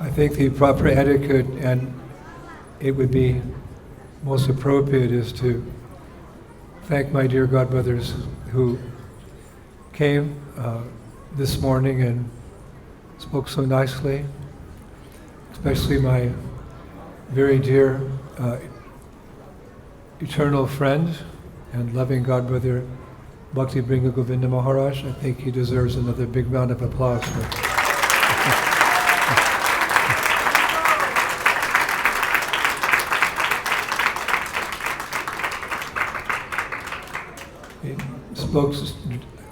I think the proper etiquette, and it would be most appropriate, is to thank my dear godbrothers who came this morning and spoke so nicely, especially my very dear eternal friend and loving godbrother Bhakti Bringa Govinda Maharaj. I think he deserves another big round of applause. He spoke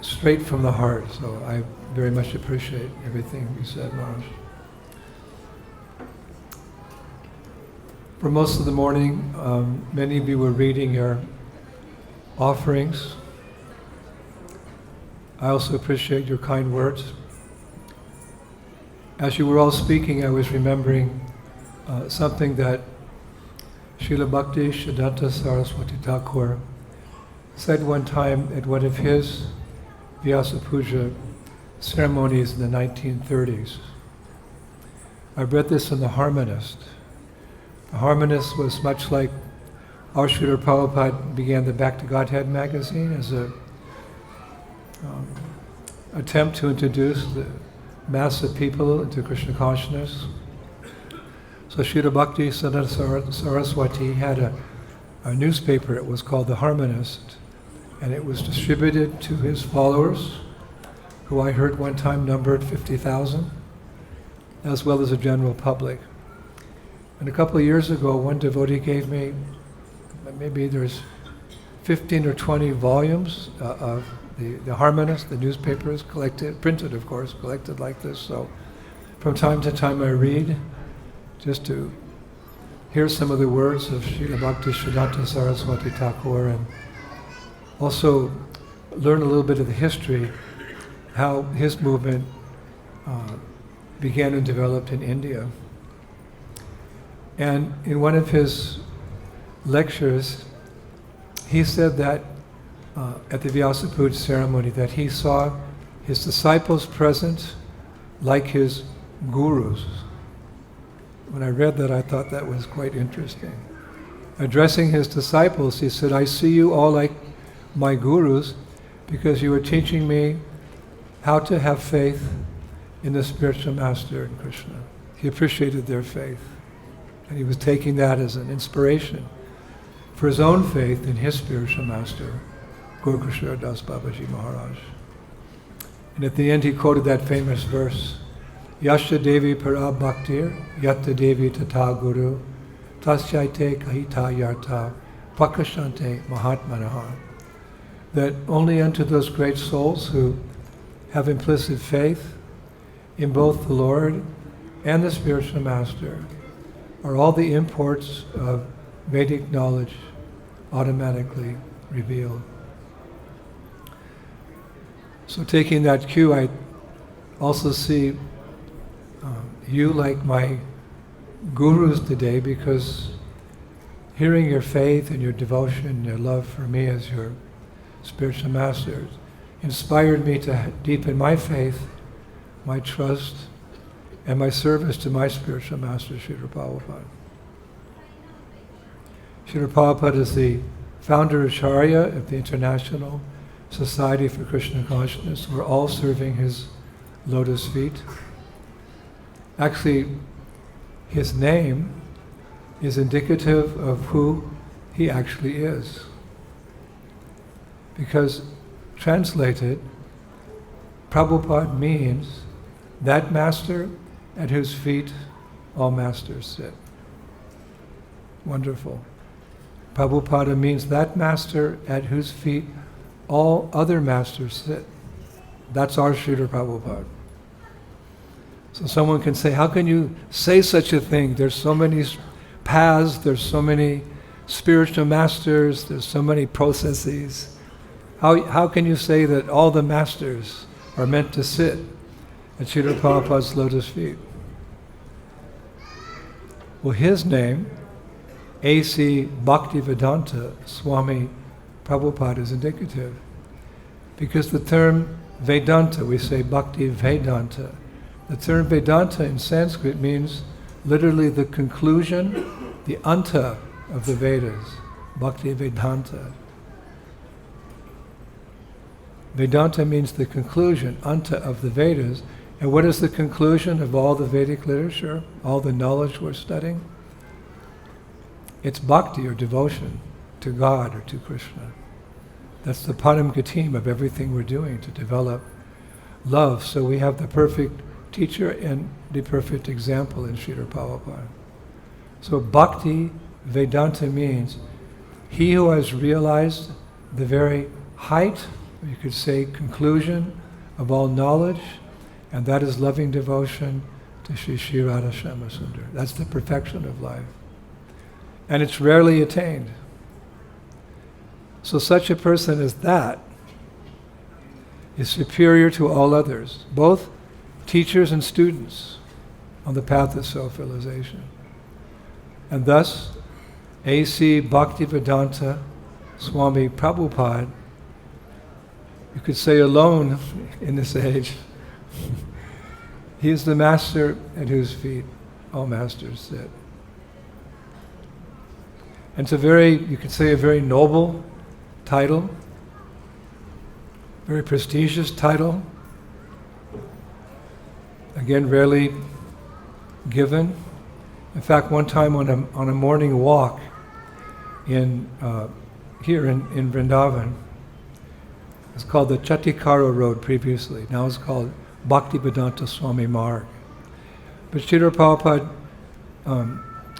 straight from the heart, so I very much appreciate everything you said, Maharaj. For most of the morning, many of you were reading your offerings. I also appreciate your kind words. As you were all speaking, I was remembering something that Srila Bhakti Siddhanta Saraswati Thakur said one time at one of his Vyasa Puja ceremonies in the 1930s. I read this in the Harmonist. The Harmonist was much like our Srila Prabhupada began the Back to Godhead magazine as a attempt to introduce the mass of people into Krishna consciousness. So Srila Bhakti Siddhanta Saraswati had a newspaper. It was called The Harmonist, and it was distributed to his followers, who I heard one time numbered 50,000, as well as the general public. And a couple of years ago, one devotee gave me, maybe there's 15 or 20 volumes of the Harmonist, the newspapers, collected, printed of course, collected like this. So from time to time I read, just to hear some of the words of Srila Bhakti Siddhanta Saraswati Thakur, and also learn a little bit of the history, how his movement began and developed in India. And in one of his lectures, he said that at the Vyasa Puja ceremony, that he saw his disciples present like his gurus. When I read that, I thought that was quite interesting. Addressing his disciples, he said, "I see you all like my gurus because you are teaching me how to have faith in the spiritual master in Krishna." He appreciated their faith, and he was taking that as an inspiration for his own faith in his spiritual master, Guru Krishna Das Babaji Maharaj. And at the end he quoted that famous verse, "Yasya Devi Para Bhaktir, Yatta Devi Tata Guru, Tasyaite Kahita Yarta, Prakashante Mahatmanaha." That only unto those great souls who have implicit faith in both the Lord and the spiritual master are all the imports of Vedic knowledge automatically revealed. So taking that cue, I also see you like my gurus today, because hearing your faith and your devotion, your love for me as your spiritual master inspired me to deepen my faith, my trust, and my service to my spiritual master, Srila Prabhupada. Srila Prabhupada is the founder Acharya of the International Society for Krishna Consciousness. We're all serving his lotus feet. Actually, his name is indicative of who he actually is. Because translated, Prabhupada means that master at whose feet all masters sit. Wonderful. Prabhupada means that master at whose feet all other masters sit. That's our Srila Prabhupada. So someone can say, how can you say such a thing? There's so many paths, there's so many spiritual masters, there's so many processes. How can you say that all the masters are meant to sit at Srila Prabhupada's lotus feet? Well, his name, A.C. Bhaktivedanta Swami Prabhupada, is indicative. Because the term Vedanta, we say Bhakti Vedanta, The term Vedanta in Sanskrit means literally the conclusion, the anta of the Vedas. Bhakti Vedanta. Vedanta means the conclusion, anta of the Vedas. And what is the conclusion of all the Vedic literature, all the knowledge we're studying? It's bhakti, or devotion, to God or to Krishna. That's the param gatim of everything we're doing, to develop love. So we have the perfect teacher and the perfect example in Srila Prabhupada. So bhakti Vedanta means he who has realized the very height, you could say conclusion, of all knowledge, and that is loving devotion to Sri Radha Shama Sundar. That's the perfection of life. And it's rarely attained. So such a person as that is superior to all others, both teachers and students on the path of self-realization. And thus, A.C. Bhaktivedanta Swami Prabhupada, you could say alone in this age, he is the master at whose feet all masters sit. And it's a very, you could say, a very noble title, very prestigious title. Again, rarely given. In fact, one time on a morning walk in here in Vrindavan, it's called the Chatikara Road previously. Now it's called Bhaktivedanta Swami Marg. But Srila Prabhupada,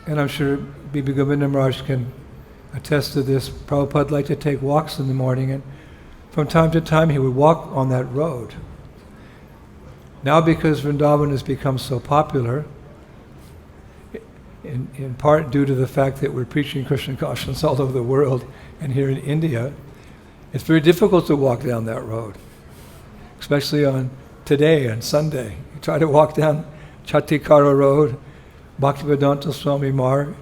and I'm sure Bibi Govinda Maharaj can attest to this, Prabhupada liked to take walks in the morning, and from time to time he would walk on that road. Now because Vrindavan has become so popular, in part due to the fact that we're preaching Krishna consciousness all over the world, and here in India, it's very difficult to walk down that road, especially on today and Sunday. You try to walk down Chatikara Road, Bhaktivedanta Swami Marg,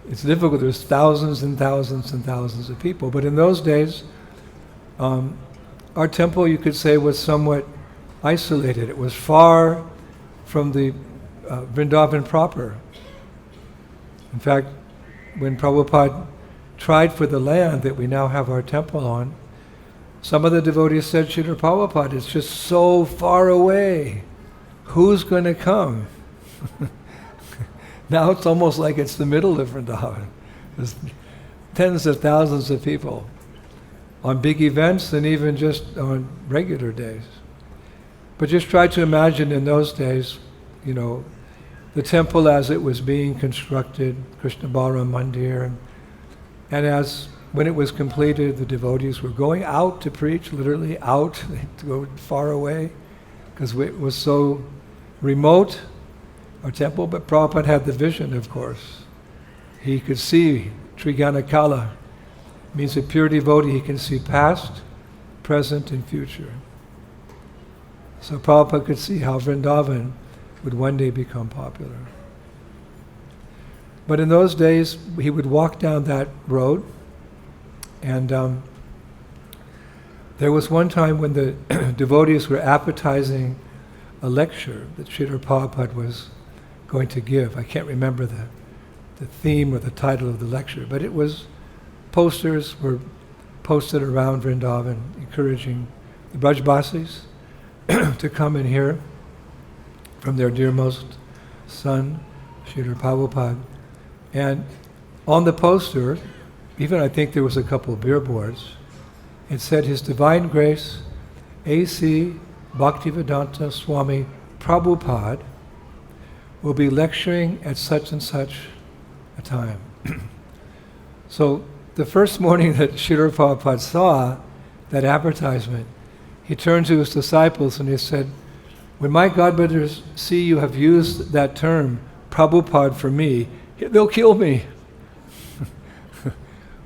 it's difficult. There's thousands and thousands and thousands of people. But in those days, our temple, you could say, was somewhat isolated. It was far from the Vrindavan proper. In fact, when Prabhupada tried for the land that we now have our temple on, some of the devotees said, Srila Prabhupada, it's just so far away. Who's going to come? Now it's almost like it's the middle of Vrindavan. There's tens of thousands of people on big events and even just on regular days. But just try to imagine in those days, you know, the temple as it was being constructed, Krishna Balaram Mandir, and as when it was completed, the devotees were going out to preach, literally out, to go far away, because it was so remote, our temple. But Prabhupada had the vision, of course. He could see Triganakala, means a pure devotee. He can see past, present, and future. So Prabhupada could see how Vrindavan would one day become popular. But in those days, he would walk down that road, and there was one time when the devotees were appetizing a lecture that Srila Prabhupada was going to give. I can't remember the theme or the title of the lecture, but it was, posters were posted around Vrindavan encouraging the Brajbasis to come and hear from their dearmost son, Srila Prabhupada. And on the poster, even I think there was a couple of billboards, it said, His Divine Grace, A.C. Bhaktivedanta Swami Prabhupada will be lecturing at such and such a time. So the first morning that Srila Prabhupada saw that advertisement, he turned to his disciples and he said, when my godbrothers see you have used that term, Prabhupada, for me, they'll kill me.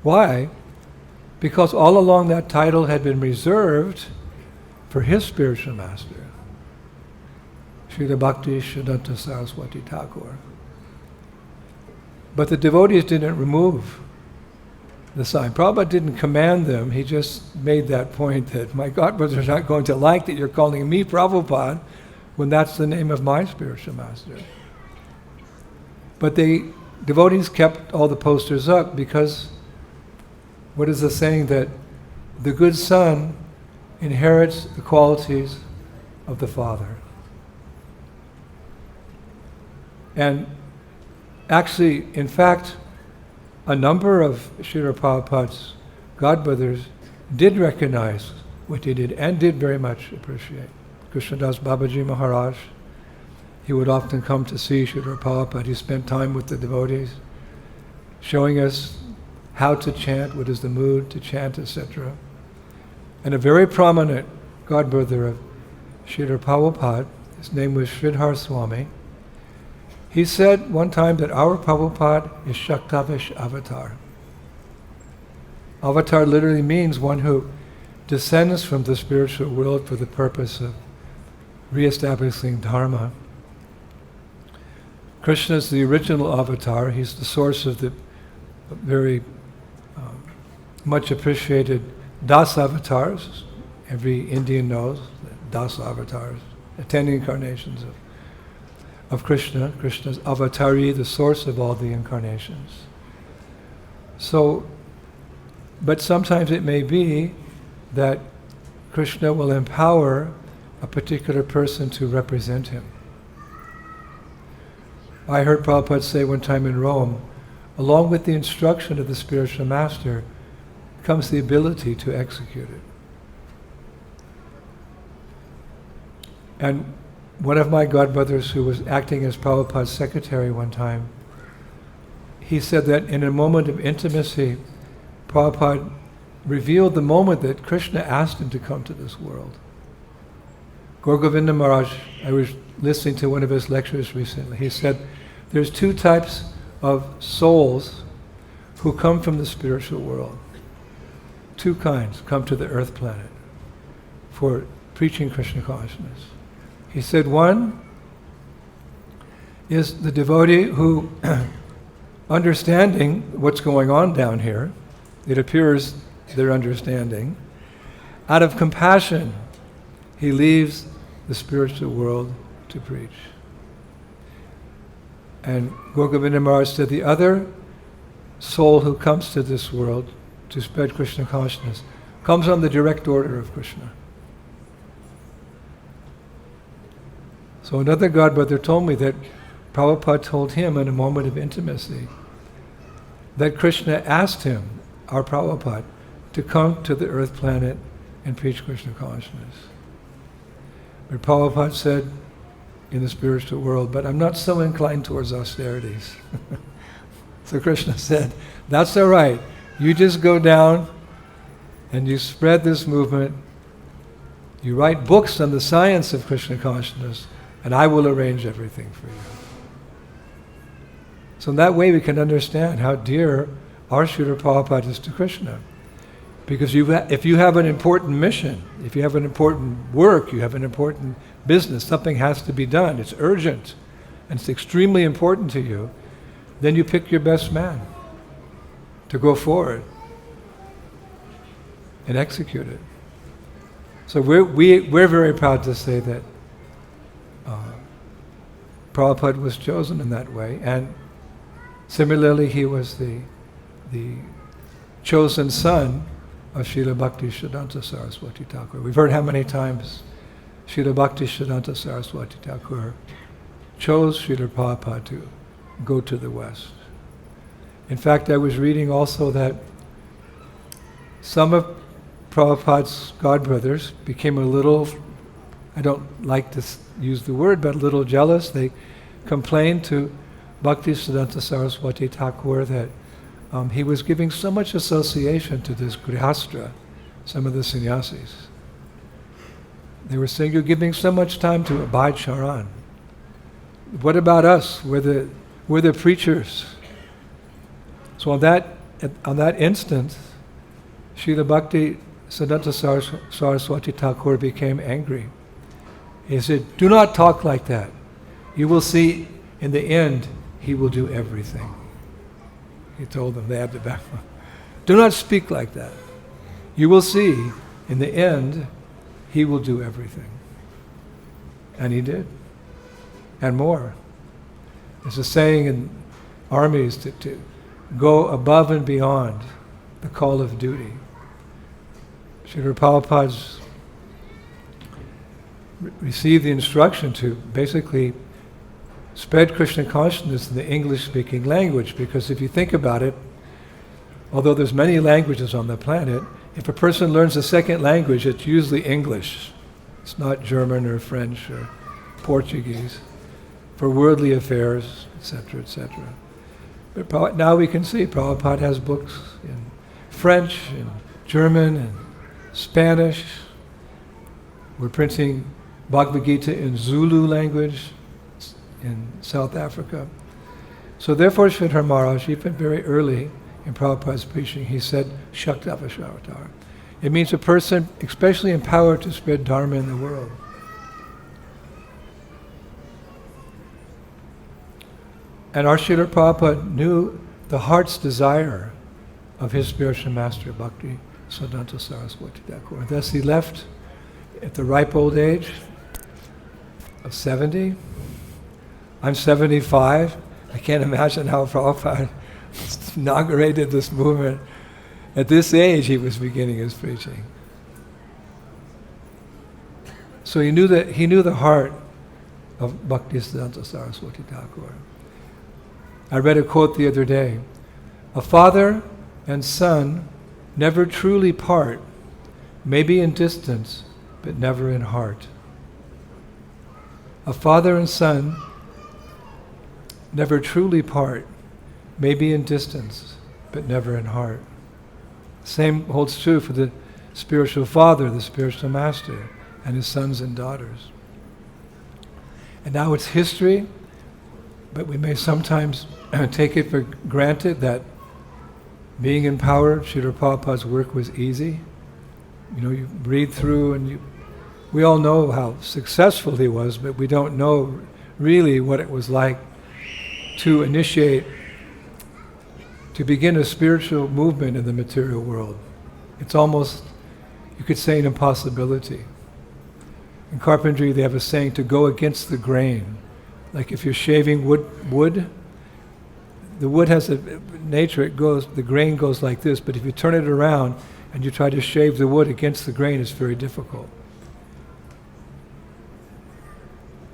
Why? Because all along that title had been reserved for his spiritual master, Srila Bhakti Siddhanta Saraswati Thakur. But the devotees didn't remove the sign. Prabhupada didn't command them. He just made that point that my godbrothers are not going to like that you're calling me Prabhupada, when that's the name of my spiritual master. But the devotees kept all the posters up because, what is the saying, that the good son inherits the qualities of the father. And actually, in fact, a number of Srila Prabhupada's godbrothers did recognize what he did and did very much appreciate. Krishnadas Babaji Maharaj, he would often come to see Srila Prabhupada. He spent time with the devotees, showing us how to chant, what is the mood to chant, etc. And a very prominent godbrother of Srila Prabhupada, his name was Sridhar Swami, he said one time that our Prabhupada is Shaktavish avatar. Avatar literally means one who descends from the spiritual world for the purpose of re-establishing Dharma. Krishna is the original avatar. He's the source of the very much appreciated Das avatars. Every Indian knows that Das avatars, 10 incarnations of Krishna. Krishna's avatari, the source of all the incarnations. So, but sometimes it may be that Krishna will empower a particular person to represent him. I heard Prabhupada say one time in Rome, along with the instruction of the spiritual master comes the ability to execute it. And one of my godbrothers who was acting as Prabhupada's secretary one time, he said that in a moment of intimacy, Prabhupada revealed the moment that Krishna asked him to come to this world. Gaur Govinda Maharaj, I was listening to one of his lectures recently, he said there's two types of souls who come from the spiritual world. Two kinds come to the earth planet for preaching Krishna consciousness. He said one is the devotee who, understanding what's going on down here, it appears they're understanding, out of compassion, he leaves the spiritual world to preach. And Gaur Govinda Maharaj said the other soul who comes to this world to spread Krishna consciousness comes on the direct order of Krishna. So another godbrother told me that Prabhupada told him in a moment of intimacy that Krishna asked him, our Prabhupada, to come to the earth planet and preach Krishna consciousness. But Prabhupada said in the spiritual world, but I'm not so inclined towards austerities. So Krishna said, that's all right. You just go down and you spread this movement. You write books on the science of Krishna consciousness, and I will arrange everything for you. So in that way we can understand how dear our Srila Prabhupada is to Krishna. Because if you have an important mission, if you have an important work, you have an important business, something has to be done, it's urgent, and it's extremely important to you, then you pick your best man to go forward and execute it. So we're very proud to say that Prabhupada was chosen in that way, and similarly he was the chosen son of Srila Bhakti Siddhanta Saraswati Thakur. We've heard how many times Srila Bhakti Siddhanta Saraswati Thakur chose Srila Prabhupada to go to the West. In fact, I was reading also that some of Prabhupada's godbrothers became a little, I don't like to use the word, but a little jealous. They complained to Bhakti Siddhanta Saraswati Thakur that he was giving so much association to this grihastra, some of the sannyasis. They were saying, you're giving so much time to abide charan. What about us? We're the preachers. So on that instant, Srila Bhakti Siddhanta Saraswati Thakur became angry. He said, do not talk like that. You will see in the end, he will do everything. He told them, they had the background. Do not speak like that. You will see, in the end, he will do everything. And he did. And more. There's a saying in armies to go above and beyond the call of duty. Srila Prabhupada's received the instruction to basically spread Krishna consciousness in the English-speaking language, because if you think about it, although there's many languages on the planet, if a person learns a second language, it's usually English. It's not German or French or Portuguese for worldly affairs, etc., etc. But now we can see Prabhupada has books in French, in German, and Spanish. We're printing Bhagavad Gita in Zulu language in South Africa. So therefore, Sridhar Maharaj, even very early in Prabhupada's preaching, he said, Shaktavasharavatar. It means a person especially empowered to spread Dharma in the world. And our Srila Prabhupada knew the heart's desire of his spiritual master, Bhakti Siddhanta Saraswati Thakur. And thus he left at the ripe old age of 70. I'm 75. I can't imagine how Prabhupada inaugurated this movement. At this age, he was beginning his preaching. So he knew the heart of Bhakti Siddhanta Saraswati Thakur. I read a quote the other day. A father and son never truly part, maybe in distance, but never in heart. A father and son never truly part, maybe in distance, but never in heart. Same holds true for the spiritual father, the spiritual master, and his sons and daughters. And now it's history, but we may sometimes take it for granted that being in power, Srila Prabhupada's work was easy. You know, you read through and we all know how successful he was, but we don't know really what it was like to initiate, to begin a spiritual movement in the material world. It's almost, you could say, an impossibility. In carpentry, they have a saying, to go against the grain. Like if you're shaving wood, the wood has a nature, the grain goes like this, but if you turn it around and you try to shave the wood against the grain, it's very difficult.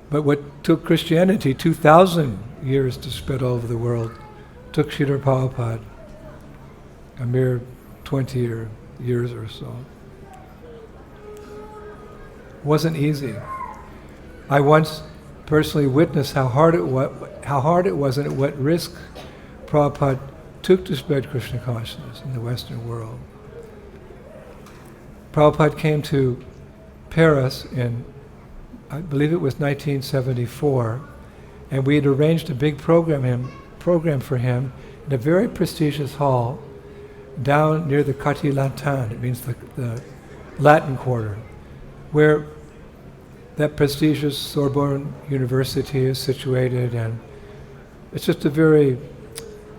But what took Christianity 2,000 years to spread all over the world took Srila Prabhupada a mere 20 years or so. It wasn't easy. I once personally witnessed how hard it was and at what risk Prabhupada took to spread Krishna consciousness in the Western world. Prabhupada came to Paris in, I believe it was 1974, and we had arranged a big program for him in a very prestigious hall down near the Quartier Latin, it means the Latin Quarter, where that prestigious Sorbonne University is situated, and it's just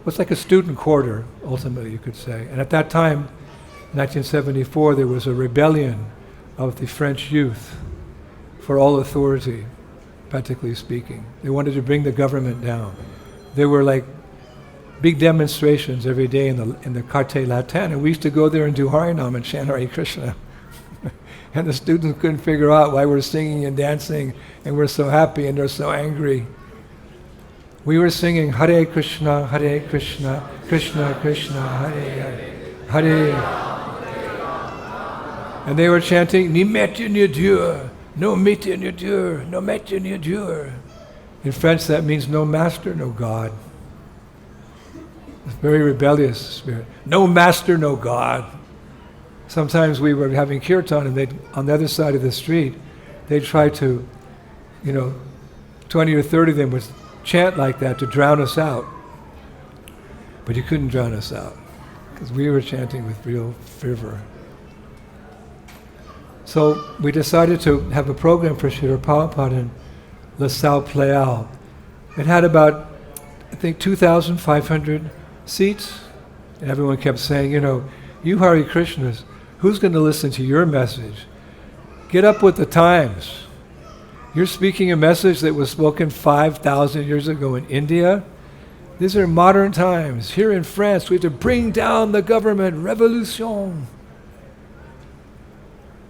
it's like a student quarter, ultimately, you could say. And at that time, 1974, there was a rebellion of the French youth for all authority, practically speaking. They wanted to bring the government down. There were like big demonstrations every day in the Quartier Latin, and we used to go there and do Harinam and chant Hare Krishna. And the students couldn't figure out why we're singing and dancing and we're so happy and they're so angry. We were singing Hare Krishna, Krishna Krishna, Hare Hare. And they were chanting, Ni maître ni Dieu, no maître ni Dieu, no maître ni Dieu. In French that means no master, no God. It's a very rebellious spirit. No master, no God. Sometimes we were having kirtan and on the other side of the street, they'd try to, 20 or 30 of them would chant like that to drown us out. But you couldn't drown us out because we were chanting with real fervor. So we decided to have a program for Srila Prabhupada in La Salle Pleyel. It had about, I think, 2,500 seats. And everyone kept saying, you Hare Krishnas, who's going to listen to your message? Get up with the times. You're speaking a message that was spoken 5,000 years ago in India. These are modern times. Here in France, we have to bring down the government, revolution.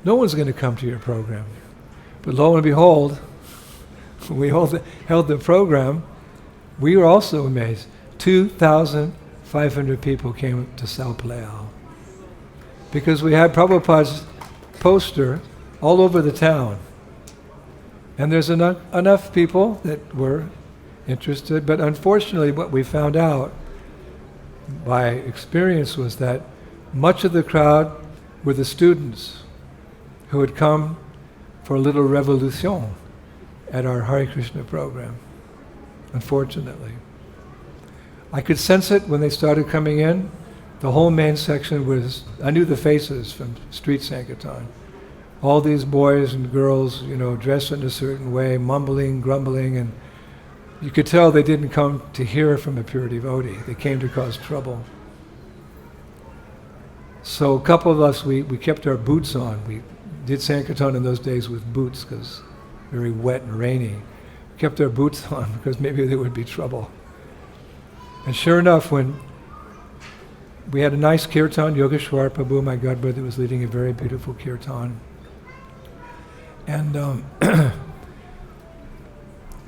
No one's going to come to your program. But lo and behold, we held the program. We were also amazed. 2,500 people came to Sao Paulo because we had Prabhupada's poster all over the town. And there's enough people that were interested, but unfortunately what we found out by experience was that much of the crowd were the students who had come for a little revolution at our Hare Krishna program, unfortunately. I could sense it when they started coming in. The whole main section was, I knew the faces from Street Sankirtan. All these boys and girls, dressed in a certain way, mumbling, grumbling, and you could tell they didn't come to hear from a pure devotee. They came to cause trouble. So a couple of us, we kept our boots on. We did Sankirtan in those days with boots because very wet and rainy. We kept our boots on because maybe there would be trouble. And sure enough, when we had a nice kirtan, Yogeshwar Prabhu, my godbrother, was leading a very beautiful kirtan. And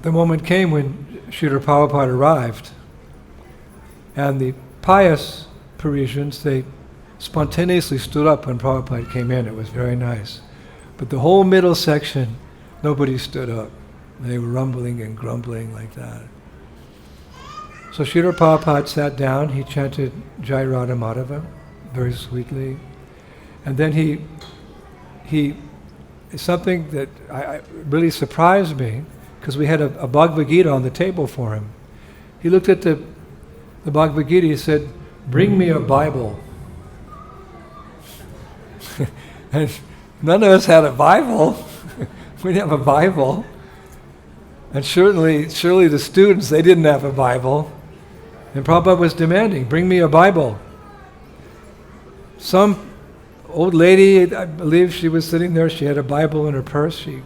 the moment came when Srila Prabhupada arrived, and the pious Parisians, they spontaneously stood up when Prabhupada came in. It was very nice. But the whole middle section, nobody stood up. They were rumbling and grumbling like that. So Srila Prabhupada sat down, he chanted Jai Radha Madhava very sweetly. And then he something that I really surprised me, because we had a Bhagavad Gita on the table for him. He looked at the Bhagavad Gita, he said, "Bring me a Bible." And none of us had a Bible. We didn't have a Bible. And surely the students, they didn't have a Bible. And Prabhupada was demanding, "Bring me a Bible." Some old lady, I believe she was sitting there, she had a Bible in her purse. It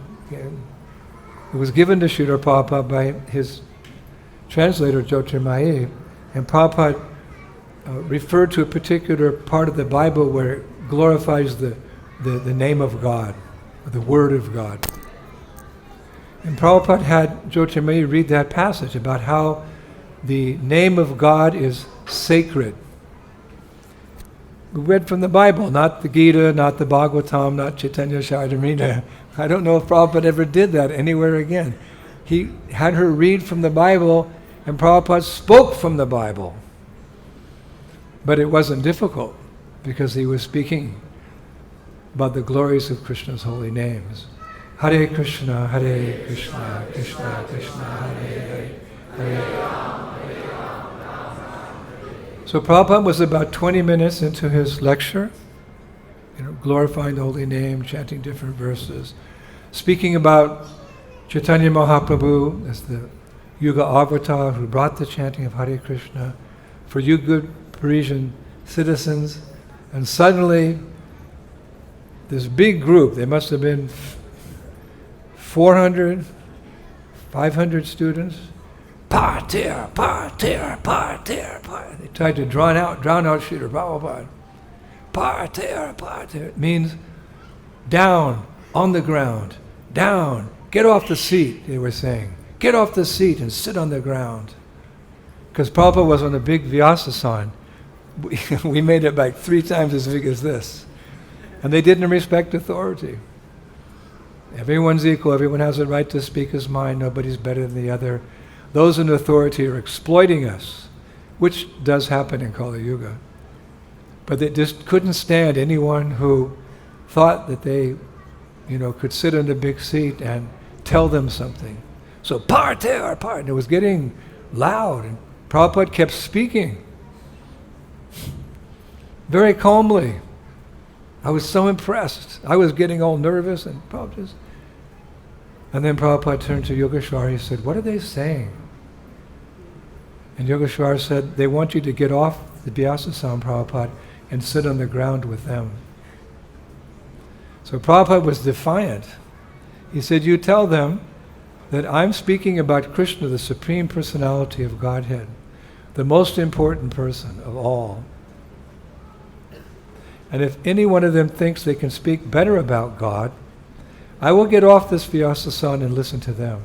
was given to Srila Prabhupada by his translator, Jyotirmayi, and Prabhupada referred to a particular part of the Bible where it glorifies the name of God, or the Word of God. And Prabhupada had Jyotirmayi read that passage about how the name of God is sacred. We read from the Bible, not the Gita, not the Bhagavatam, not Chaitanya Charitamrita. I don't know if Prabhupada ever did that anywhere again. He had her read from the Bible, and Prabhupada spoke from the Bible. But it wasn't difficult, because he was speaking about the glories of Krishna's holy names. Hare Krishna, Krishna Krishna, Hare Hare, Hare Rama. So Prabhupada was about 20 minutes into his lecture, glorifying the holy name, chanting different verses, speaking about Chaitanya Mahaprabhu as the Yuga Avatar who brought the chanting of Hare Krishna for you good Parisian citizens. And suddenly, this big group, there must have been 400, 500 students, partir, partir, partir, partir. They tried to drown out Srila Prabhupada. Partir, partir. It means down, on the ground, down. Get off the seat, they were saying. Get off the seat and sit on the ground. Because Prabhupada was on a big Vyasa. We made it like 3 times as big as this. And they didn't respect authority. Everyone's equal, everyone has a right to speak his mind, nobody's better than the other. Those in authority are exploiting us, which does happen in Kali Yuga. But they just couldn't stand anyone who thought that they, could sit in a big seat and tell them something. So partir, partir, and it was getting loud, and Prabhupada kept speaking very calmly. I was so impressed. I was getting all nervous, and then Prabhupada turned to Yogeshwar. He said, "What are they saying?" And Yogeshwar said, "They want you to get off the Vyasa Prabhupada and sit on the ground with them." So Prabhupada was defiant. He said, "You tell them that I'm speaking about Krishna, the Supreme Personality of Godhead, the most important person of all. And if any one of them thinks they can speak better about God, I will get off this Vyasa-san and listen to them.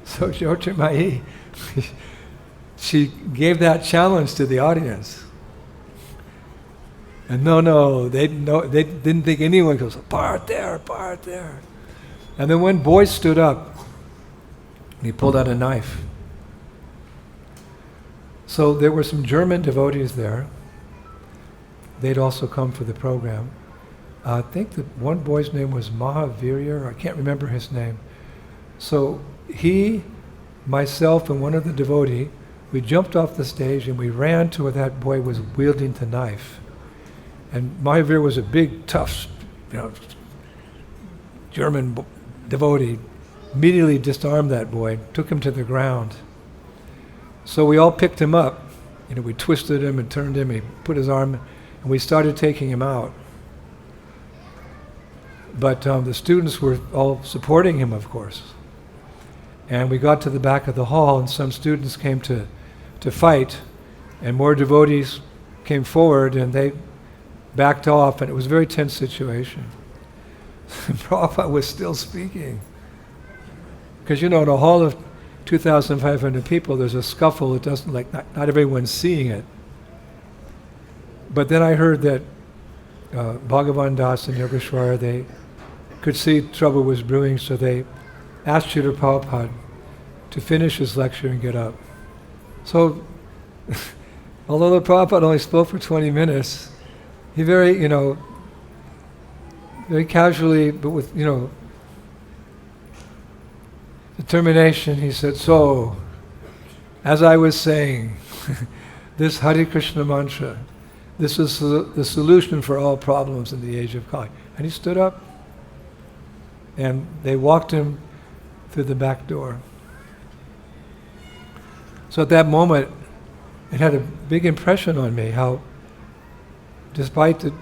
So Jyotirmayi, she gave that challenge to the audience. And they didn't think anyone goes, part there. And then one boy stood up, and he pulled out a knife. So there were some German devotees there. They'd also come for the program. I think that one boy's name was Mahavirya, I can't remember his name. So he, myself, and one other devotee, we jumped off the stage and we ran to where that boy was wielding the knife. And Mahavir was a big, tough, German devotee. Immediately disarmed that boy, took him to the ground. So we all picked him up. We twisted him and turned him. He put his arm, and we started taking him out. But the students were all supporting him, of course. And we got to the back of the hall, and some students came to fight, and more devotees came forward, and they backed off, and it was a very tense situation. Prabhupada was still speaking. Because in a hall of 2,500 people, there's a scuffle. It doesn't, not everyone's seeing it. But then I heard that Bhagavan Das and Yogeshwara, they could see trouble was brewing, so they asked Srila Prabhupada to finish his lecture and get up. So, although the Prabhupada only spoke for 20 minutes, he very casually, but with, determination, he said, so, as I was saying, this Hare Krishna mantra, this is the solution for all problems in the age of Kali. And he stood up, and they walked him through the back door. So at that moment, it had a big impression on me, how despite the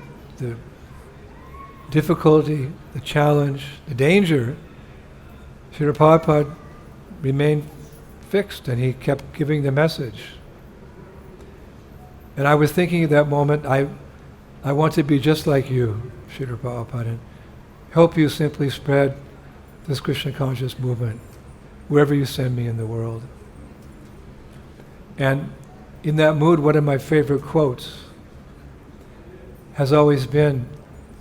difficulty, the challenge, the danger, Srila Prabhupada remained fixed, and he kept giving the message. And I was thinking at that moment, I want to be just like you, Srila Prabhupada, and help you simply spread this Krishna conscious movement wherever you send me in the world. And in that mood, one of my favorite quotes has always been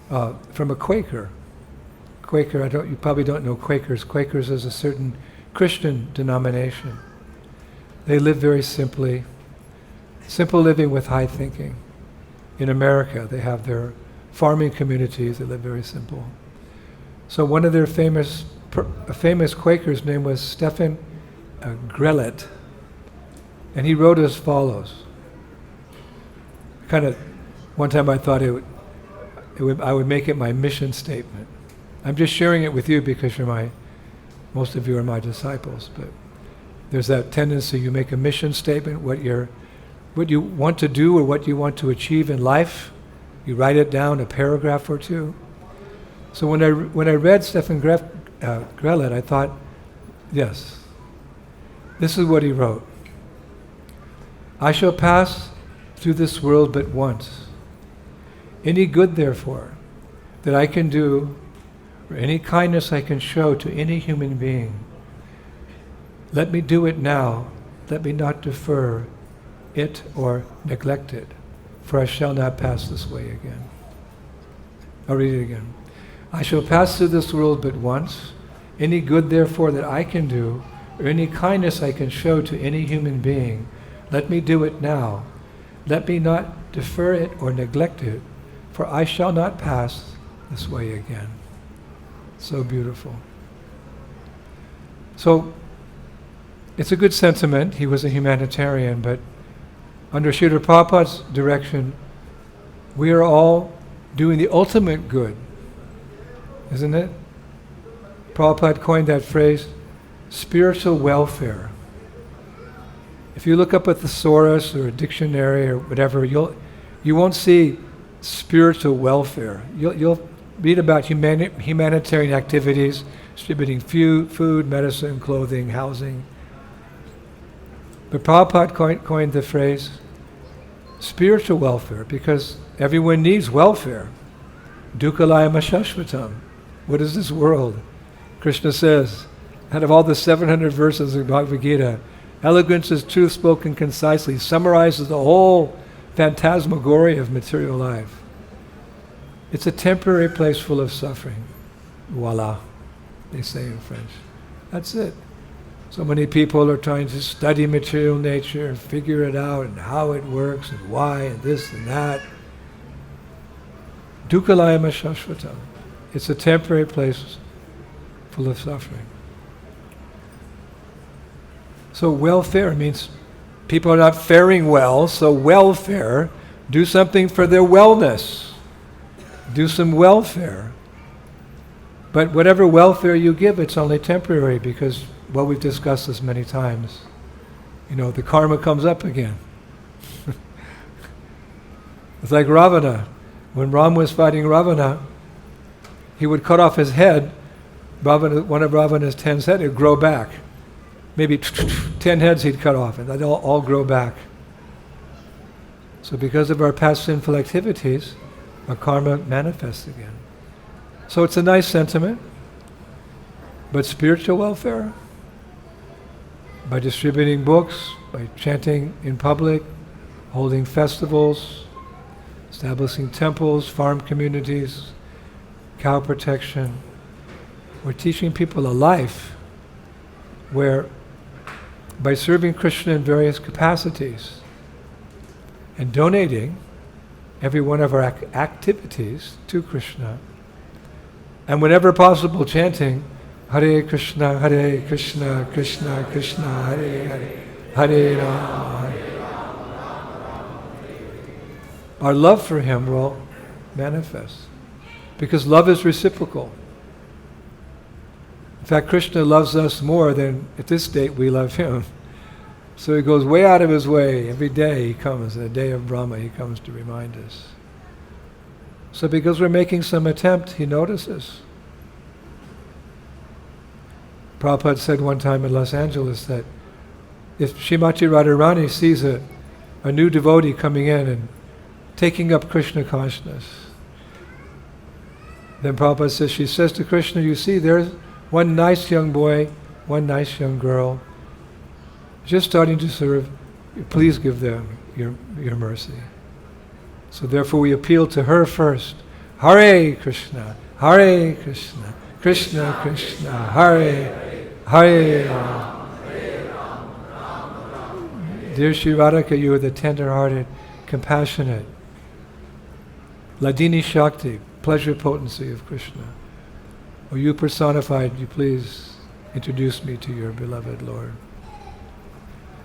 from a Quaker. Quaker, you probably don't know Quakers. Quakers is a certain Christian denomination. They live very simply. Simple living with high thinking. In America, they have their farming communities. They live very simple. So one of their famous Quaker's name was Stephen Grellet, and he wrote as follows. One time I thought I would make it my mission statement. I'm just sharing it with you because most of you are my disciples, but there's that tendency, you make a mission statement, what you want to do or what you want to achieve in life, you write it down, a paragraph or two. So when I read Stephen Grellet, I thought, yes, this is what he wrote. I shall pass through this world but once. Any good, therefore, that I can do, or any kindness I can show to any human being, let me do it now. Let me not defer it or neglect it, for I shall not pass this way again. I'll read it again. I shall pass through this world but once. Any good, therefore, that I can do, or any kindness I can show to any human being, let me do it now. Let me not defer it or neglect it, for I shall not pass this way again. So beautiful. So, it's a good sentiment. He was a humanitarian, but under Srila Prabhupada's direction, we are all doing the ultimate good, isn't it? Prabhupada coined that phrase, spiritual welfare. If you look up a thesaurus or a dictionary or whatever, you won't see spiritual welfare. You'll read about humanitarian activities, distributing food, medicine, clothing, housing. But Prabhupada coined the phrase spiritual welfare, because everyone needs welfare. Dukkalayama shashvatam. What is this world? Krishna says, out of all the 700 verses of Bhagavad Gita, eloquence is truth spoken concisely, summarizes the whole phantasmagoria of material life. It's a temporary place full of suffering. Voila, they say in French. That's it. So many people are trying to study material nature and figure it out and how it works and why and this and that. Dukkalayama shashvatam. It's a temporary place full of suffering. So welfare means people are not faring well, so welfare, do something for their wellness. Do some welfare. But whatever welfare you give, it's only temporary, because, well, we've discussed this many times. The karma comes up again. It's like Ravana. When Ram was fighting Ravana, he would cut off his head. One of Ravana's 10 heads would grow back. Maybe 10 heads he'd cut off, and they'd all grow back. So because of our past sinful activities, our karma manifests again. So it's a nice sentiment, but spiritual welfare, by distributing books, by chanting in public, holding festivals, establishing temples, farm communities, cow protection, we're teaching people a life where, by serving Krishna in various capacities and donating every one of our activities to Krishna, and whenever possible chanting Hare Krishna, Krishna Krishna, Hare Hare, Hare Rama, Hare Rama. Our love for Him will manifest, because love is reciprocal. In fact, Krishna loves us more than at this date we love Him. So He goes way out of His way. Every day He comes, the day of Brahma, He comes to remind us. So because we're making some attempt, He notices. Prabhupada said one time in Los Angeles that if Srimati Radharani sees a new devotee coming in and taking up Krishna consciousness, then Prabhupada says, she says to Krishna, you see, there's one nice young boy, one nice young girl, just starting to serve, please give them your mercy. So therefore we appeal to her first. Hare Krishna, Krishna Krishna, Hare Rama. Dear Shri Radhika, you are the tender-hearted, compassionate, Ladini Shakti, pleasure potency of Krishna. O you personified, you please introduce me to your beloved Lord.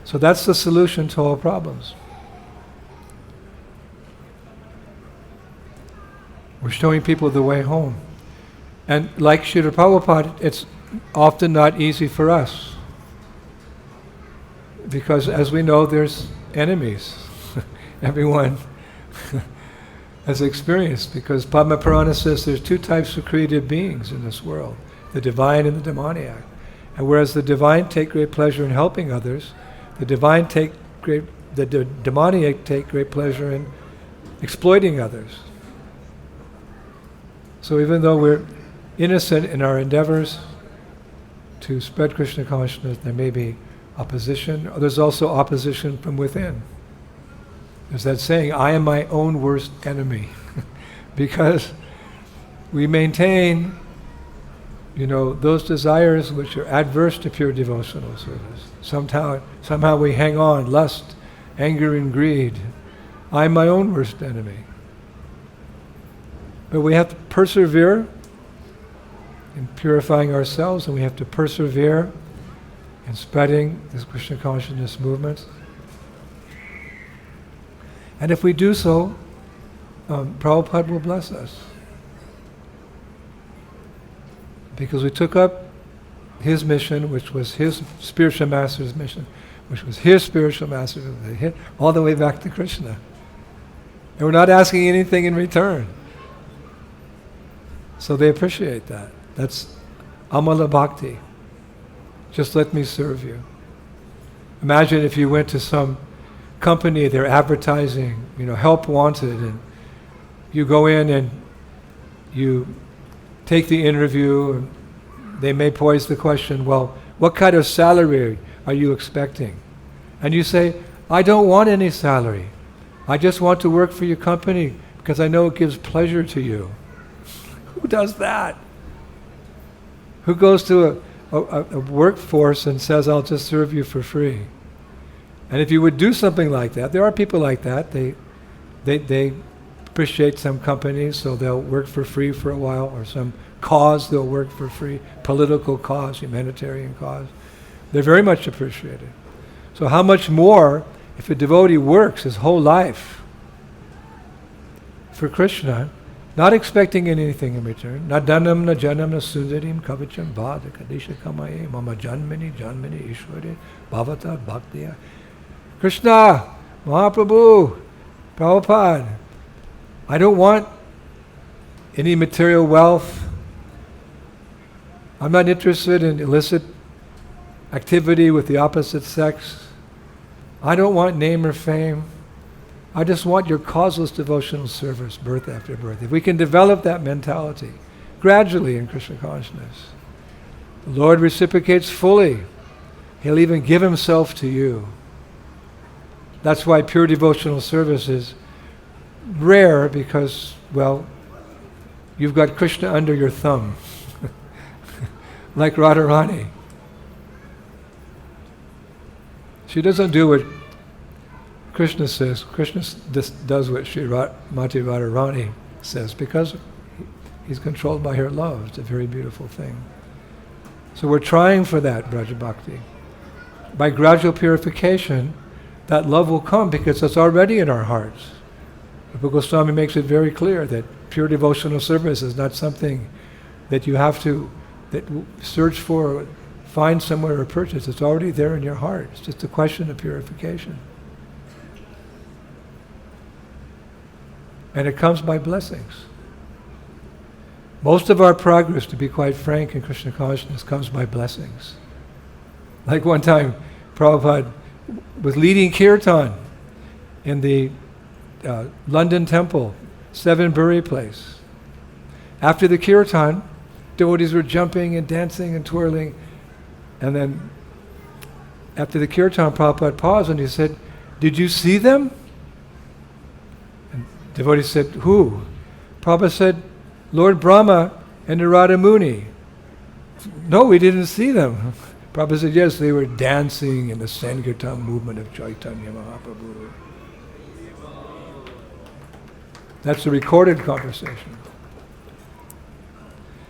So that's the solution to all problems. We're showing people the way home. And like Srila Prabhupada, it's often not easy for us. Because as we know, there's enemies. Everyone has experienced, because Padma Purana says there's two types of created beings in this world, the divine and the demoniac. And whereas the divine take great pleasure in helping others, the demoniac take great pleasure in exploiting others. So even though we're innocent in our endeavors to spread Krishna consciousness, there may be opposition, or there's also opposition from within. There's that saying, I am my own worst enemy. Because we maintain, those desires which are adverse to pure devotional service. Somehow we hang on, lust, anger, and greed. I'm my own worst enemy. But we have to persevere in purifying ourselves, and we have to persevere in spreading this Krishna consciousness movement. And if we do so, Prabhupada will bless us. Because we took up his mission, which was his spiritual master's mission, which was his spiritual master's, all the way back to Krishna. And we're not asking anything in return. So they appreciate that. That's Amala Bhakti. Just let me serve you. Imagine if you went to some company, they're advertising, help wanted, and you go in and you take the interview, and they may pose the question, well, what kind of salary are you expecting? And you say, I don't want any salary. I just want to work for your company because I know it gives pleasure to you. Who does that? Who goes to a workforce and says, I'll just serve you for free? And if you would do something like that, there are people like that. They appreciate some companies, so they'll work for free for a while, or some cause they'll work for free, political cause, humanitarian cause. They're very much appreciated. So how much more if a devotee works his whole life for Krishna, not expecting anything in return. Na dhanam na janam na sundarim kavacham bhada kadisha kamaye mama janmani ishware bhavata bhaktiya. Krishna, Mahaprabhu, Prabhupada, I don't want any material wealth. I'm not interested in illicit activity with the opposite sex. I don't want name or fame. I just want your causeless devotional service, birth after birth. If we can develop that mentality gradually in Krishna consciousness, the Lord reciprocates fully. He'll even give himself to you. That's why pure devotional service is rare, because, well, you've got Krishna under your thumb, like Radharani. She doesn't do what Krishna says. Krishna does what Mati Radharani says, because he's controlled by her love. It's a very beautiful thing. So we're trying for that, Braja Bhakti. By gradual purification, that love will come because it's already in our hearts. Rupa Goswami makes it very clear that pure devotional service is not something that you have to search for, find somewhere or purchase. It's already there in your heart. It's just a question of purification. And it comes by blessings. Most of our progress, to be quite frank, in Krishna consciousness comes by blessings. Like one time, Prabhupada was leading kirtan in the London temple, Seven Bury place. After the kirtan, devotees were jumping and dancing and twirling. And then after the kirtan, Prabhupada paused and he said, "Did you see them?" And devotees said, "Who?" Prabhupada said, "Lord Brahma and Narada Muni." "No, we didn't see them." Prabhupada said, "Yes, they were dancing in the Sankirtan movement of Chaitanya Mahaprabhu." That's a recorded conversation.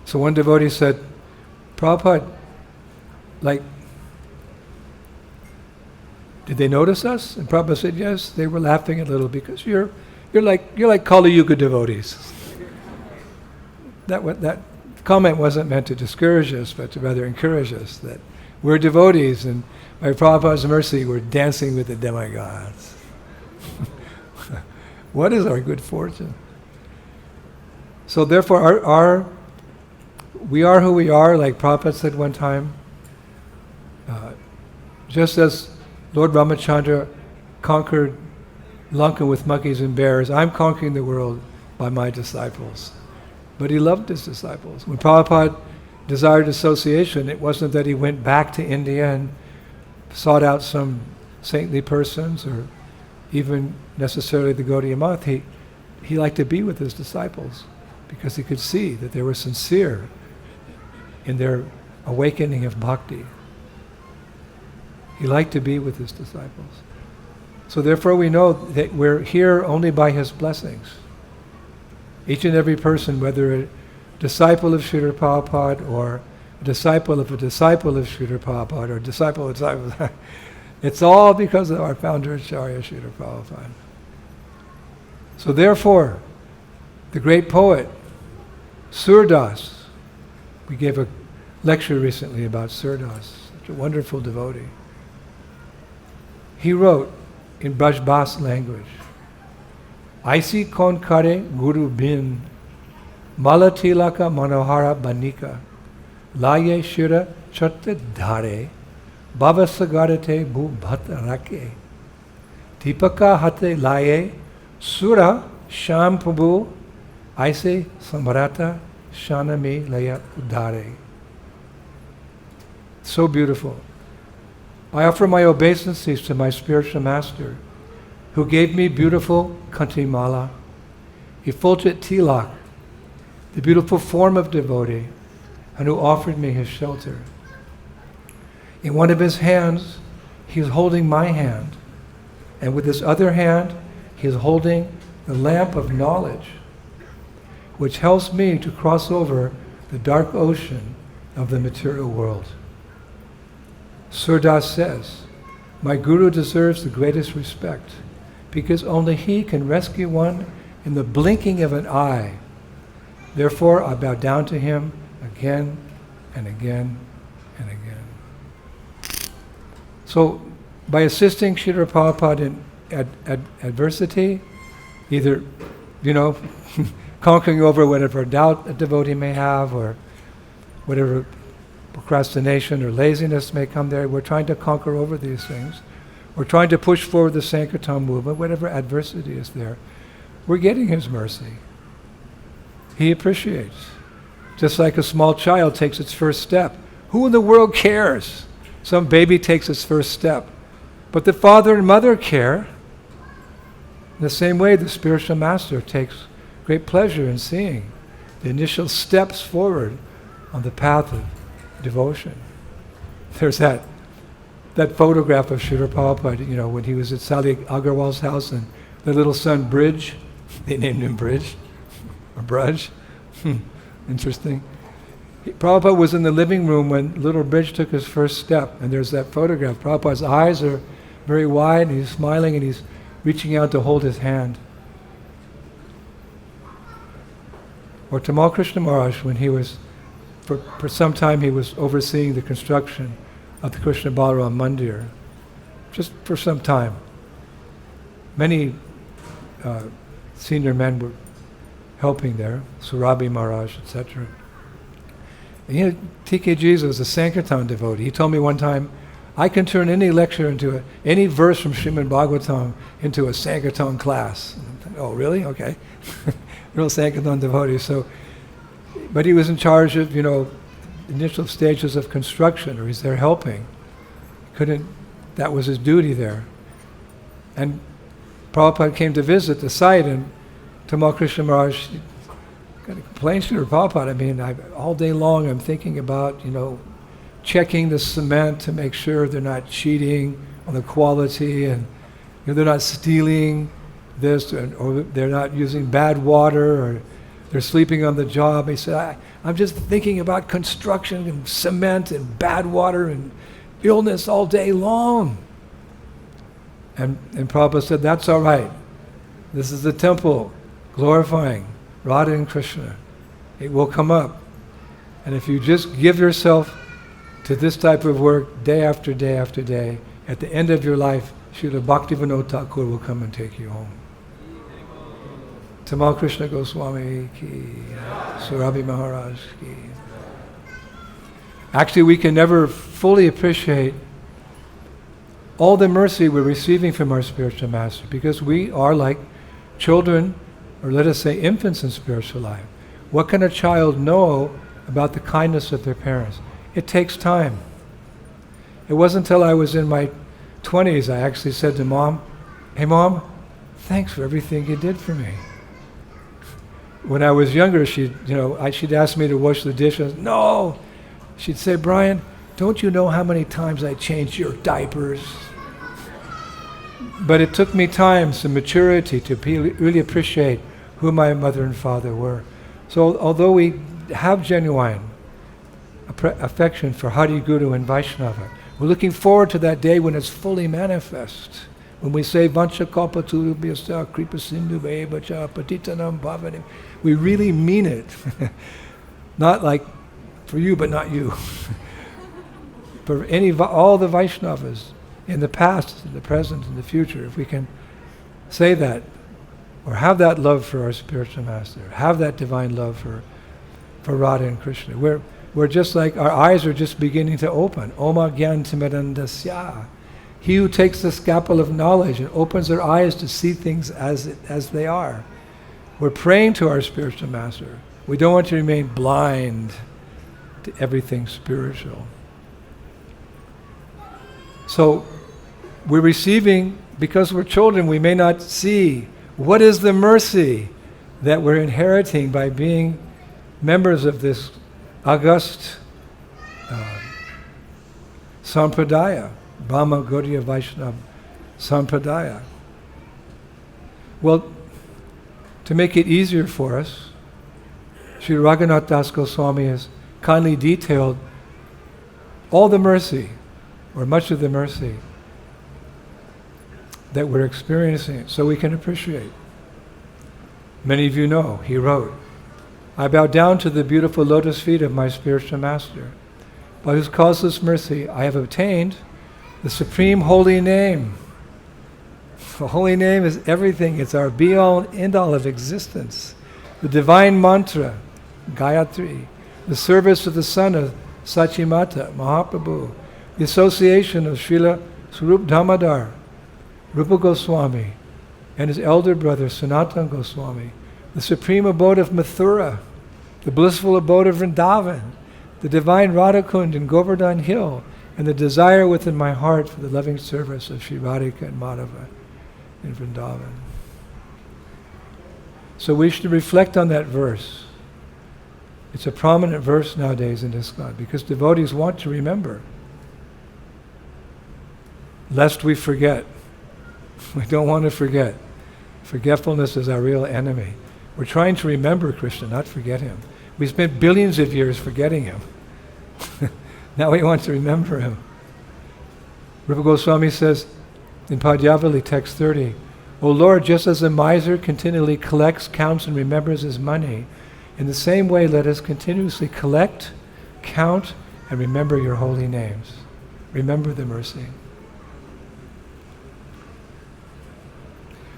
So one devotee said, "Prabhupada, did they notice us?" And Prabhupada said, "Yes, they were laughing a little because you're like Kali Yuga devotees." That comment wasn't meant to discourage us, but to rather encourage us that we're devotees, and by Prabhupada's mercy, we're dancing with the demigods. What is our good fortune? So therefore, we are who we are, like Prabhupada said one time. Just as Lord Ramachandra conquered Lanka with monkeys and bears, I'm conquering the world by my disciples. But he loved his disciples. When Prabhupada desired association, it wasn't that he went back to India and sought out some saintly persons or even necessarily the Gaudiya Math. He liked to be with his disciples because he could see that they were sincere in their awakening of bhakti. He liked to be with his disciples. So therefore we know that we're here only by his blessings. Each and every person, whether a disciple of Srila Prabhupada or a disciple of Srila Prabhupada or a disciple of disciple, it's all because of our founder Acharya Srila Prabhupada. So therefore, the great poet, Surdas, we gave a lecture recently about Surdas, such a wonderful devotee. He wrote in Brajbas language, "Aisi kon kare guru bin, malatilaka manohara banika, laye shira chatte dhare, bhavasagarate bhu bhatarake. Tipaka hate laye sura sham prabhu, aise samrata shanami laya udare. So beautiful. I offer my obeisances to my spiritual master, who gave me beautiful kantimala, effulgent tilak, the beautiful form of devotee, and who offered me his shelter. In one of his hands, he is holding my hand, and with his other hand, he is holding the lamp of knowledge, which helps me to cross over the dark ocean of the material world. Surdas says, my Guru deserves the greatest respect, because only he can rescue one in the blinking of an eye. Therefore, I bow down to him again and again and again. So, by assisting Srila Prabhupada in adversity, either, conquering over whatever doubt a devotee may have, or whatever procrastination or laziness may come there, we're trying to conquer over these things. We're trying to push forward the Sankirtan movement, whatever adversity is there. We're getting his mercy. He appreciates. Just like a small child takes its first step. Who in the world cares? Some baby takes its first step. But the father and mother care. In the same way, the spiritual master takes great pleasure in seeing the initial steps forward on the path of devotion. There's that photograph of Srila Prabhupada, when he was at Sally Agarwal's house, and the little son Bridge, they named him Bridge, or Braj. Interesting. Prabhupada was in the living room when little Bridge took his first step, and there's that photograph. Prabhupada's eyes are very wide, and he's smiling, and he's reaching out to hold his hand. Or Tamal Krishna Maharaj, when he was, for some time he was overseeing the construction of the Krishna Balaram Mandir, just for some time. Many senior men were helping there, Surabi Maharaj, etc. And T.K. Jesus was a Sankirtan devotee. He told me one time, I can turn any lecture into any verse from Srimad Bhagavatam into a Sankirtan class. Oh, really? Okay. Real Sankirtan devotee. So, but he was in charge of, initial stages of construction, or he's there helping. That was his duty there. And Prabhupada came to visit the site, and Tamal Krishna Maharaj got to complain to Prabhupada. All day long I'm thinking about, checking the cement to make sure they're not cheating on the quality, and they're not stealing this, or they're not using bad water, or they're sleeping on the job. He said, I'm just thinking about construction and cement and bad water and illness all day long. And Prabhupada said, that's all right. This is the temple glorifying Radha and Krishna. It will come up. And if you just give yourself to this type of work day after day after day, at the end of your life, Srila Bhaktivinoda Thakur will come and take you home. Tamal Krishna Goswami ki, Surabi Maharaj ki. Actually, we can never fully appreciate all the mercy we're receiving from our spiritual master, because we are like children, or let us say infants in spiritual life. What can a child know about the kindness of their parents? It takes time. It wasn't until I was in my 20s I actually said to Mom, hey Mom, thanks for everything you did for me. When I was younger, she'd ask me to wash the dishes. No! She'd say, Brian, don't you know how many times I changed your diapers? But it took me time, some maturity, to really appreciate who my mother and father were. So although we have genuine affection for Hari Guru and Vaishnava, we're looking forward to that day when it's fully manifest. When we say Vancha Kalpaturu Vyasa Kripa Sindhu Vacha Patitanam Bhavanim, we really mean it. Not like for you, but not you. For all the Vaishnavas in the past, in the present, in the future, if we can say that, or have that love for our spiritual master, have that divine love for Radha and Krishna. we're just like, our eyes are just beginning to open. Oma gyantimirandasya. He who takes the scalpel of knowledge and opens their eyes to see things as they are. We're praying to our spiritual master. We don't want to remain blind to everything spiritual. So we're receiving, because we're children, we may not see what is the mercy that we're inheriting by being members of this august Sampradaya, Brahma Gaudiya Vaishnava Sampradaya. Well, to make it easier for us, Sri Raghunath Das Goswami has kindly detailed all the mercy, or much of the mercy, that we're experiencing, so we can appreciate. Many of you know, he wrote, I bow down to the beautiful lotus feet of my spiritual master, by whose causeless mercy I have obtained the supreme holy name. The holy name is everything. It's our be-all and end-all of existence. The divine mantra, Gayatri, the service of the son of Sachimata, Mahaprabhu, the association of Srila Swarup Damodar, Rupa Goswami, and his elder brother Sanatana Goswami, the supreme abode of Mathura, the blissful abode of Vrindavan, the divine Radhakund in Govardhan Hill, and the desire within my heart for the loving service of Sri Radhika and Madhava in Vrindavan. So we should reflect on that verse. It's a prominent verse nowadays in ISKCON because devotees want to remember, lest we forget. We don't want to forget. Forgetfulness is our real enemy. We're trying to remember Krishna, not forget him. We spent billions of years forgetting him. Now we want to remember him. Rupa Goswami says in Padyavali, text 30, O Lord, just as a miser continually collects, counts, and remembers his money, in the same way let us continuously collect, count, and remember your holy names. Remember the mercy.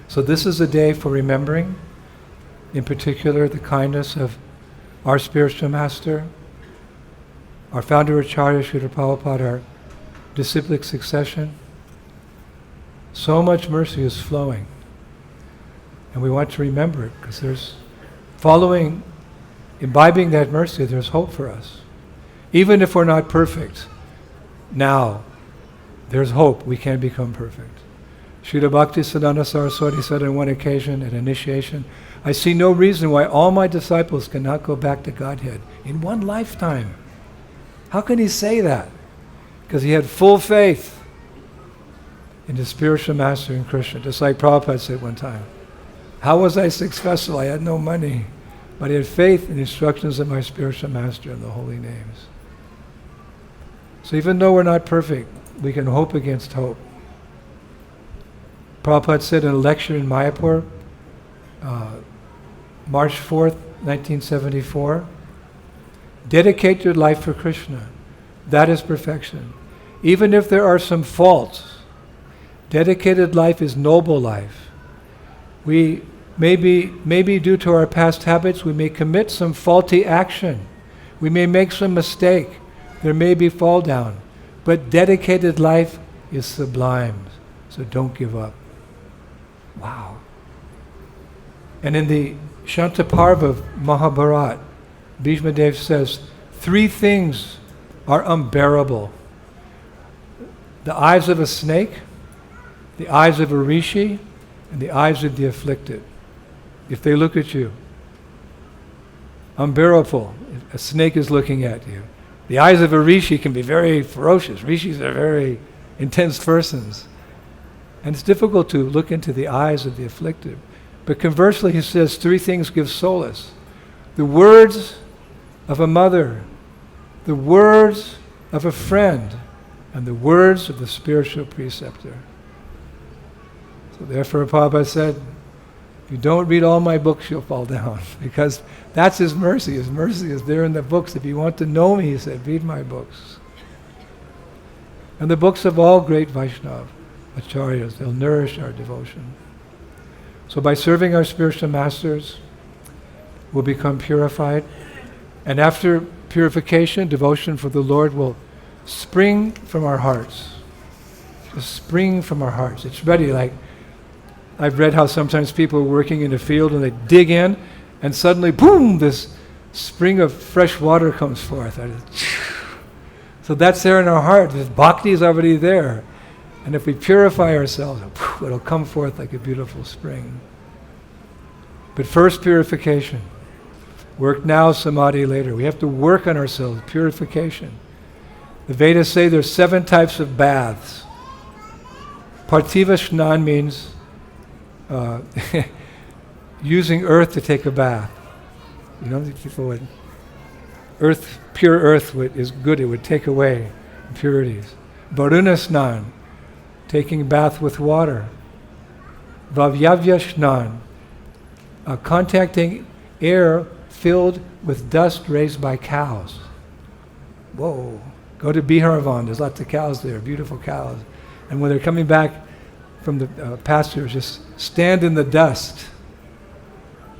So this is a day for remembering, in particular, the kindness of our spiritual master, our founder Acharya Srila Prabhupada, our disciplic succession. So much mercy is flowing. And we want to remember it because there's imbibing that mercy, there's hope for us. Even if we're not perfect, now there's hope we can become perfect. Srila Bhakti Siddhanta Saraswati said on one occasion at initiation, I see no reason why all my disciples cannot go back to Godhead in one lifetime. How can he say that? Because he had full faith in his spiritual master in Krishna, just like Prabhupada said one time. How was I successful? I had no money, but I had faith in the instructions of my spiritual master and the holy names. So even though we're not perfect, we can hope against hope. Prabhupada said in a lecture in Mayapur, March 4th, 1974, dedicate your life for Krishna. That is perfection. Even if there are some faults, dedicated life is noble life. We maybe due to our past habits, we may commit some faulty action. We may make some mistake. There may be fall down. But dedicated life is sublime. So don't give up. Wow. And in the Shantaparva of Mahabharata, Bhishma Dev says, 3 things are unbearable. The eyes of a snake, the eyes of a rishi, and the eyes of the afflicted. If they look at you, unbearable. If a snake is looking at you. The eyes of a rishi can be very ferocious. Rishis are very intense persons. And it's difficult to look into the eyes of the afflicted. But conversely, he says 3 things give solace. The words of a mother, the words of a friend, and the words of the spiritual preceptor. So therefore, Prabhupada said, if you don't read all my books, you'll fall down. Because that's his mercy. His mercy is there in the books. If you want to know me, he said, read my books. And the books of all great Vaishnava Acharyas, they'll nourish our devotion. So by serving our spiritual masters, we'll become purified. And after purification, devotion for the Lord will spring from our hearts. Just spring from our hearts. It's ready. Like I've read how sometimes people are working in a field and they dig in and suddenly, boom, this spring of fresh water comes forth. So that's there in our heart. This bhakti is already there. And if we purify ourselves, it'll come forth like a beautiful spring. But first, purification. Work now, samadhi later. We have to work on ourselves, purification. The Vedas say there's 7 types of baths. Parthiva Shnan means using earth to take a bath. You know, people would, pure earth is good, it would take away impurities. Varuna Snan, taking a bath with water. Vavyavya Shnan, contacting air filled with dust raised by cows. Whoa. Go to Biharavan, there's lots of cows there, beautiful cows. And when they're coming back from the pastures, just stand in the dust.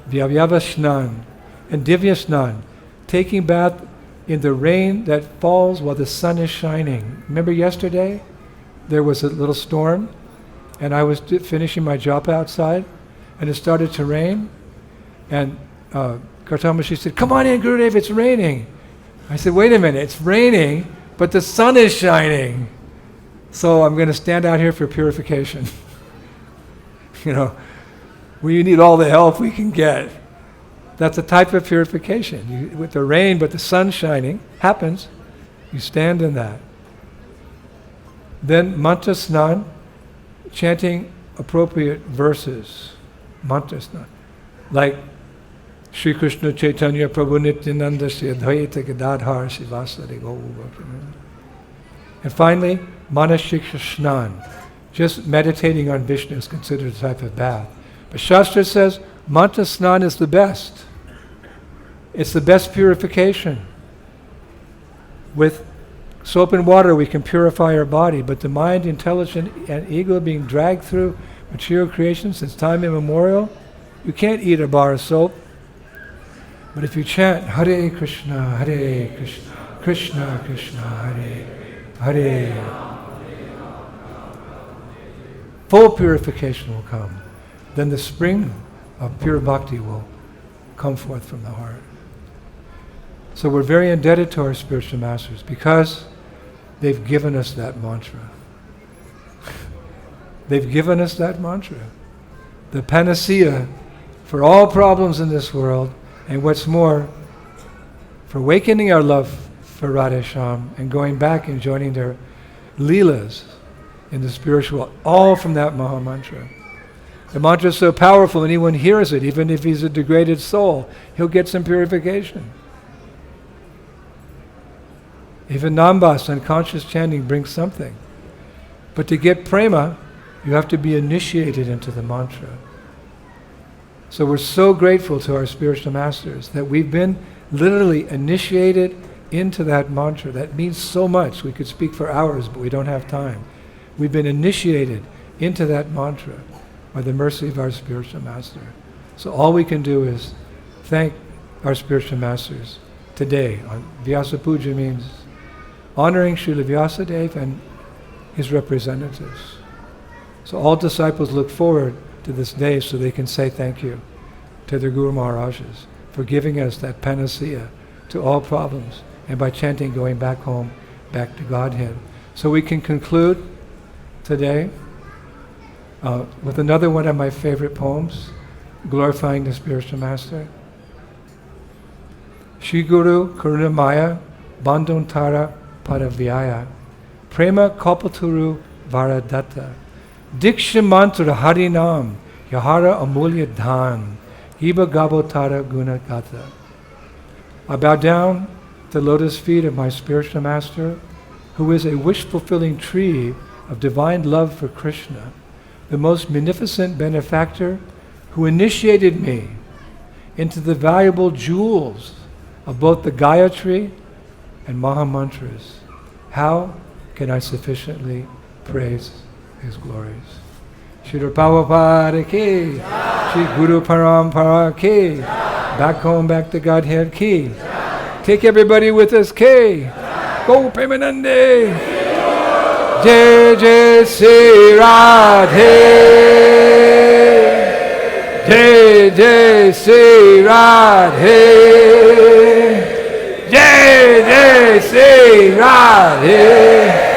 Vyavyava Shnan. And Divya Shnan, taking bath in the rain that falls while the sun is shining. Remember yesterday? There was a little storm, and I was finishing my job outside, and it started to rain. And Kartamashi said, "Come on in, Gurudev, it's raining." I said, "Wait a minute, it's raining, but the sun is shining. So I'm going to stand out here for purification." We need all the help we can get. That's a type of purification. With the rain, but the sun shining, happens, you stand in that. Then mantra snan, chanting appropriate verses. Mantra snan. Like Sri Krishna Chaitanya Prabhu Nityananda Sri Advaita Gadadhar Sivasari Gaura. And finally, Manashiksha Snan. Just meditating on Vishnu is considered a type of bath. But Shastra says mantra snan is the best. It's the best purification. With soap and water we can purify our body, but the mind, intelligence, and ego being dragged through material creation since time immemorial, you can't eat a bar of soap. But if you chant Hare Krishna, Krishna Krishna, Hare Hare, full purification will come. Then the spring of pure bhakti will come forth from the heart. So we're very indebted to our spiritual masters because they've given us that mantra. They've given us that mantra. The panacea for all problems in this world, and what's more, for awakening our love for Radha Shyam and going back and joining their leelas in the spiritual, all from that Maha Mantra. The mantra is so powerful, anyone hears it, even if he's a degraded soul, he'll get some purification. Even Nambas, unconscious chanting, brings something. But to get prema, you have to be initiated into the mantra. So we're so grateful to our spiritual masters that we've been literally initiated into that mantra. That means so much. We could speak for hours, but we don't have time. We've been initiated into that mantra by the mercy of our spiritual master. So all we can do is thank our spiritual masters today. Vyasa Puja means honoring Srila Vyasadeva and his representatives. So all disciples look forward to this day so they can say thank you to their Guru Maharajas for giving us that panacea to all problems, and by chanting going back home, back to Godhead. So we can conclude today with another one of my favorite poems, glorifying the spiritual master. Shri Guru Karunamaya Bandhuntara Paravyaya Prema Kalpaturu Varadatta Diksha Mantra Harinam Yahara Amulya Dhan Iba Gabotara Gunagata. I bow down at the lotus feet of my spiritual master, who is a wish-fulfilling tree of divine love for Krishna, the most beneficent benefactor who initiated me into the valuable jewels of both the Gayatri and Maha Mantras. How can I sufficiently praise his glories? Srila Prabhupada ki, Sri Guru Parampara ki, back home, back to Godhead ki. Take everybody with us. K. Go Premanande. Jai Jai Sri Radhe. Jai Jai Sri Radhe. Jai Jai Sri Radhe.